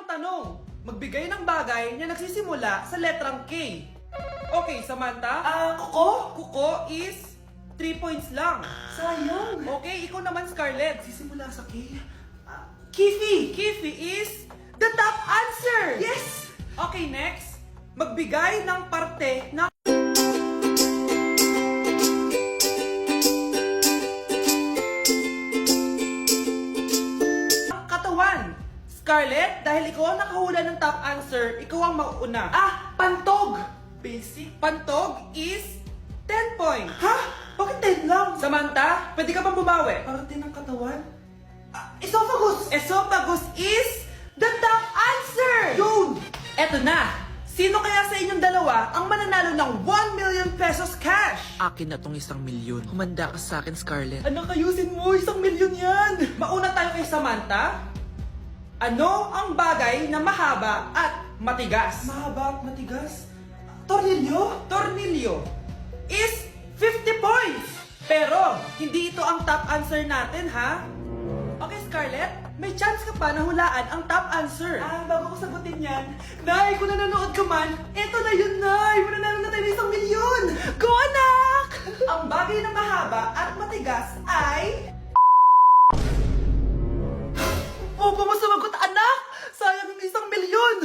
tanong. Magbigay ng bagay na nagsisimula sa letrang K. Okay, Samantha? Kuko? Kuko is 3 points lang. Sayang. Okay, ikaw naman, Scarlett. Sisimula sa K. Kifi. Kifi is the top answer! Yes! Okay, next. Magbigay ng parte ng katawan. Scarlett, dahil ikaw ang nakahula ng top answer, ikaw ang mauuna. Pantog. Basic. Pantog is 10 points. Ha? Bakit 10 lang? Samantha, pwede ka bang bumawi? Parte ng katawan? Esophagus. Esophagus is the top answer! Yun! Eto na! Sino kaya sa inyong dalawa ang mananalo ng 1 million pesos cash? Akin na tong 1 milyon. Humanda ka sa akin, Scarlett. Anak, ayusin mo. 1 milyon yan. Mauna tayo kay Samantha. Ano ang bagay na mahaba at matigas? Mahaba at matigas. Tornilyo? Tornilyo is 50 points! Pero, hindi ito ang top answer natin, ha? Okay, Scarlett, may chance ka pa na hulaan ang top answer. Bago ko sagutin yan, Nay, kung nanonood ka man, eto na yun, Nay! Mananalo na tayo ng 1 milyon! Go, anak! Ang bagay na mahaba at matigas ay... Huwag mo sumagot, anak! Sayang yung 1 milyon!